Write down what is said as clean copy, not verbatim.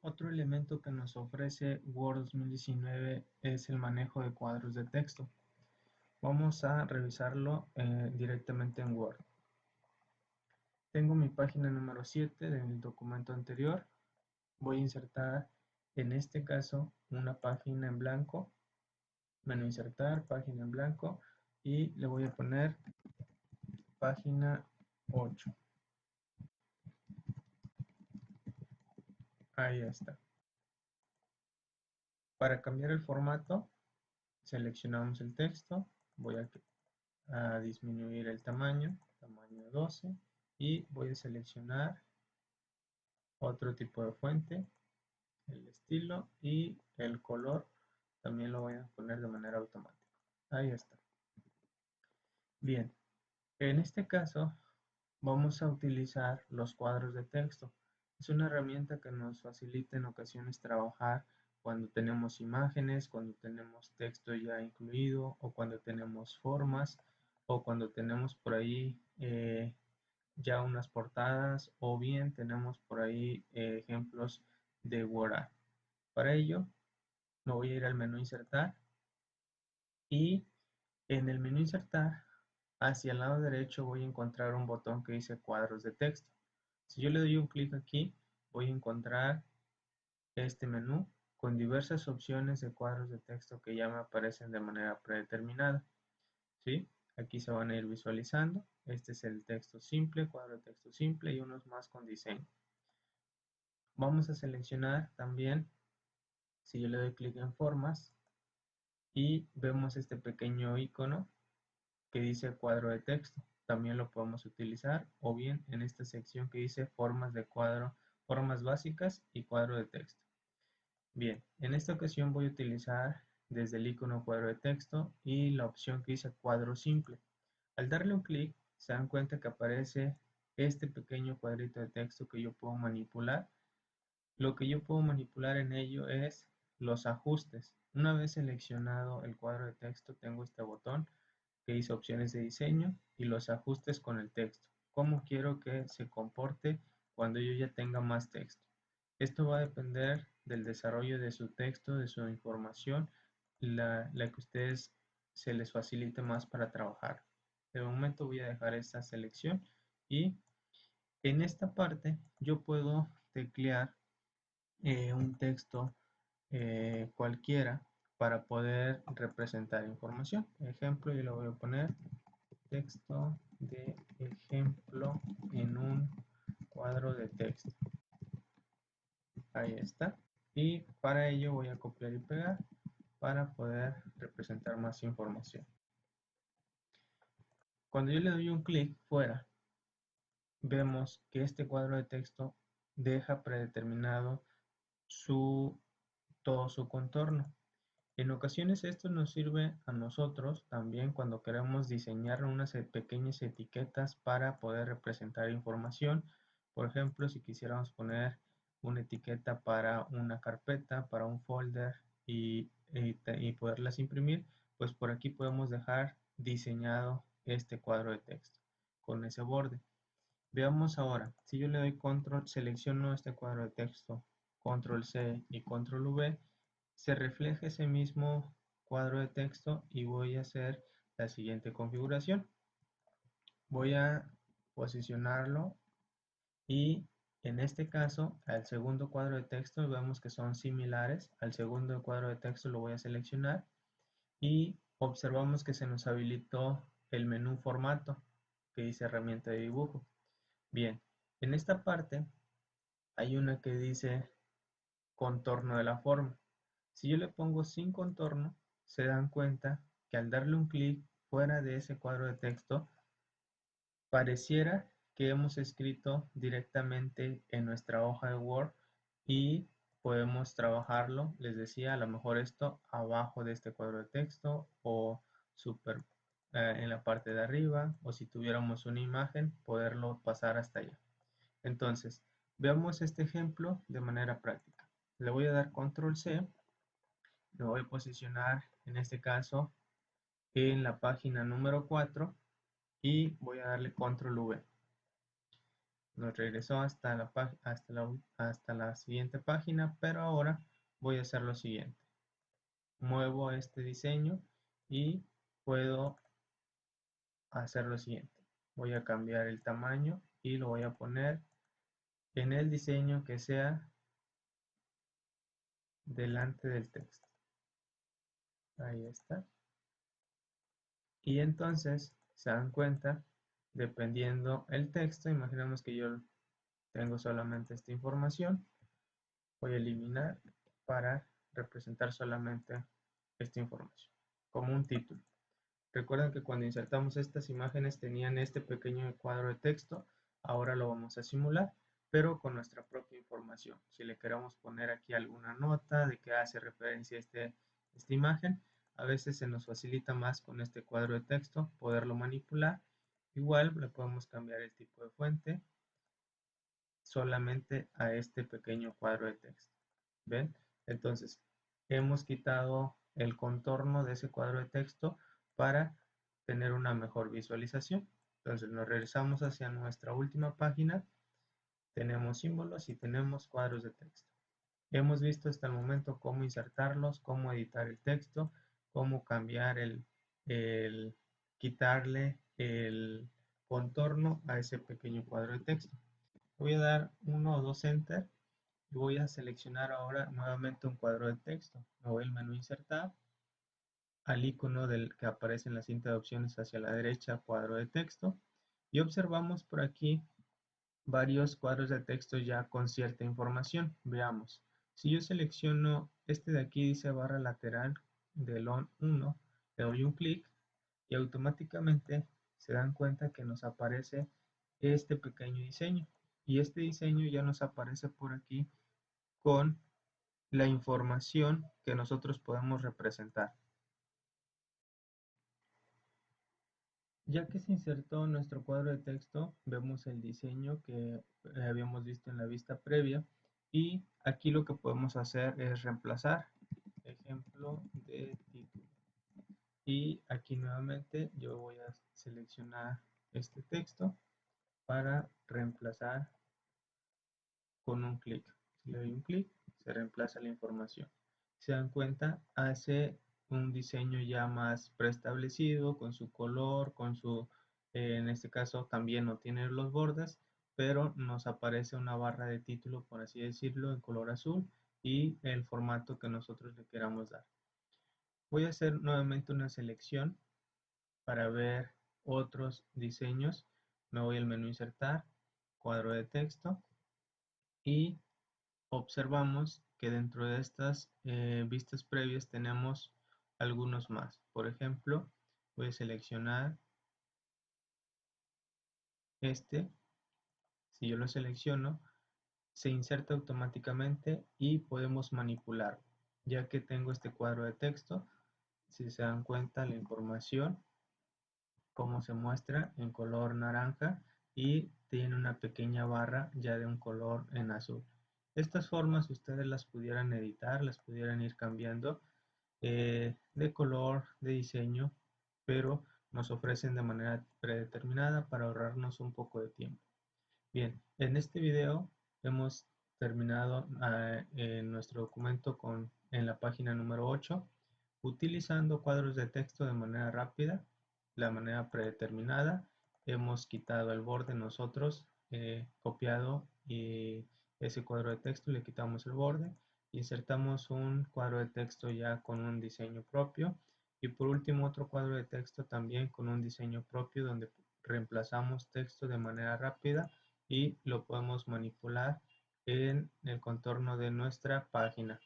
Otro elemento que nos ofrece Word 2019 es el manejo de cuadros de texto. Vamos a revisarlo directamente en Word. Tengo mi página número 7 del documento anterior. Voy a insertar, en este caso, una página en blanco. Menú insertar, página en blanco, y le voy a poner página 8. Ahí está. Para cambiar el formato, seleccionamos el texto. Voy a disminuir el tamaño 12, y voy a seleccionar otro tipo de fuente, el estilo y el color también lo voy a poner de manera automática. Ahí está. Bien, en este caso vamos a utilizar los cuadros de texto. Es una herramienta que nos facilita en ocasiones trabajar cuando tenemos imágenes, cuando tenemos texto ya incluido, o cuando tenemos formas, o cuando tenemos por ahí ya unas portadas, o bien tenemos por ahí ejemplos de Word. Para ello me voy a ir al menú insertar, y en el menú insertar hacia el lado derecho voy a encontrar un botón que dice cuadros de texto. Si yo le doy un clic aquí, voy a encontrar este menú con diversas opciones de cuadros de texto que ya me aparecen de manera predeterminada, ¿sí? Aquí se van a ir visualizando. Este es el texto simple, cuadro de texto simple, y unos más con diseño. Vamos a seleccionar también, si yo le doy clic en formas, y vemos este pequeño icono que dice cuadro de texto. También lo podemos utilizar, o bien en esta sección que dice formas de cuadro, formas básicas y cuadro de texto. Bien, en esta ocasión voy a utilizar desde el icono cuadro de texto y la opción que dice cuadro simple. Al darle un clic, se dan cuenta que aparece este pequeño cuadrito de texto que yo puedo manipular. Lo que yo puedo manipular en ello es los ajustes. Una vez seleccionado el cuadro de texto, tengo este botón que dice opciones de diseño y los ajustes con el texto. ¿Cómo quiero que se comporte cuando yo ya tenga más texto? Esto va a depender del desarrollo de su texto, de su información, la que a ustedes se les facilite más para trabajar. De momento voy a dejar esta selección, y en esta parte yo puedo teclear un texto cualquiera para poder representar información. Ejemplo, yo le voy a poner texto de ejemplo en un cuadro de texto. Ahí está. Y para ello voy a copiar y pegar para poder representar más información. Cuando yo le doy un clic fuera, vemos que este cuadro de texto deja predeterminado todo su contorno. En ocasiones esto nos sirve a nosotros también cuando queremos diseñar unas pequeñas etiquetas para poder representar información. Por ejemplo, si quisiéramos poner una etiqueta para una carpeta, para un folder, y poderlas imprimir, pues por aquí podemos dejar diseñado este cuadro de texto con ese borde. Veamos ahora, si yo le doy control, selecciono este cuadro de texto, control C y control V, se refleja ese mismo cuadro de texto, y voy a hacer la siguiente configuración. Voy a posicionarlo, y en este caso al segundo cuadro de texto vemos que son similares. Al segundo cuadro de texto lo voy a seleccionar, y observamos que se nos habilitó el menú formato que dice herramienta de dibujo. Bien, en esta parte hay una que dice contorno de la forma. Si yo le pongo sin contorno, se dan cuenta que al darle un clic fuera de ese cuadro de texto, pareciera que hemos escrito directamente en nuestra hoja de Word, y podemos trabajarlo, les decía, a lo mejor esto abajo de este cuadro de texto, o super en la parte de arriba, o si tuviéramos una imagen, poderlo pasar hasta allá. Entonces, veamos este ejemplo de manera práctica. Le voy a dar control C, me voy a posicionar en este caso en la página número 4, y voy a darle control V. Nos regresó hasta la la siguiente página, pero ahora voy a hacer lo siguiente. Muevo este diseño y puedo hacer lo siguiente. Voy a cambiar el tamaño y lo voy a poner en el diseño que sea delante del texto. Ahí está. Y entonces se dan cuenta, dependiendo el texto, imaginemos que yo tengo solamente esta información, voy a eliminar para representar solamente esta información, como un título. Recuerden que cuando insertamos estas imágenes tenían este pequeño cuadro de texto, ahora lo vamos a simular, pero con nuestra propia información. Si le queremos poner aquí alguna nota de que hace referencia a esta imagen, a veces se nos facilita más con este cuadro de texto poderlo manipular. Igual le podemos cambiar el tipo de fuente solamente a este pequeño cuadro de texto. ¿Ven? Entonces, hemos quitado el contorno de ese cuadro de texto para tener una mejor visualización. Entonces, nos regresamos hacia nuestra última página. Tenemos símbolos y tenemos cuadros de texto. Hemos visto hasta el momento cómo insertarlos, cómo editar el texto, cómo cambiar quitarle el contorno a ese pequeño cuadro de texto. Voy a dar 1 o 2 enter y voy a seleccionar ahora nuevamente un cuadro de texto. Me voy al menú insertar, al icono del que aparece en la cinta de opciones hacia la derecha, cuadro de texto, y observamos por aquí varios cuadros de texto ya con cierta información. Veamos, si yo selecciono este de aquí, dice barra lateral del ON1, le doy un clic y automáticamente se dan cuenta que nos aparece este pequeño diseño, y este diseño ya nos aparece por aquí con la información que nosotros podemos representar. Ya que se insertó nuestro cuadro de texto, vemos el diseño que habíamos visto en la vista previa, y aquí lo que podemos hacer es reemplazar ejemplo de título. Y aquí nuevamente yo voy a seleccionar este texto para reemplazar con un clic. Si le doy un clic, se reemplaza la información. Se dan cuenta, hace un diseño ya más preestablecido, con su color, con su, en este caso también no tiene los bordes, pero nos aparece una barra de título, por así decirlo, en color azul y el formato que nosotros le queramos dar. Voy a hacer nuevamente una selección para ver otros diseños. Me voy al menú insertar, cuadro de texto, y observamos que dentro de estas vistas previas tenemos algunos más. Por ejemplo, voy a seleccionar este. Si yo lo selecciono, se inserta automáticamente y podemos manipular, ya que tengo este cuadro de texto. Si se dan cuenta, la información como se muestra en color naranja y tiene una pequeña barra ya de un color en azul. Estas formas ustedes las pudieran editar, las pudieran ir cambiando de color, de diseño, pero nos ofrecen de manera predeterminada para ahorrarnos un poco de tiempo. Bien, en este video hemos terminado en nuestro documento en la página número 8, utilizando cuadros de texto de manera rápida, la manera predeterminada. Hemos quitado el borde nosotros, copiado y ese cuadro de texto, le quitamos el borde, insertamos un cuadro de texto ya con un diseño propio, y por último otro cuadro de texto también con un diseño propio donde reemplazamos texto de manera rápida y lo podemos manipular en el contorno de nuestra página.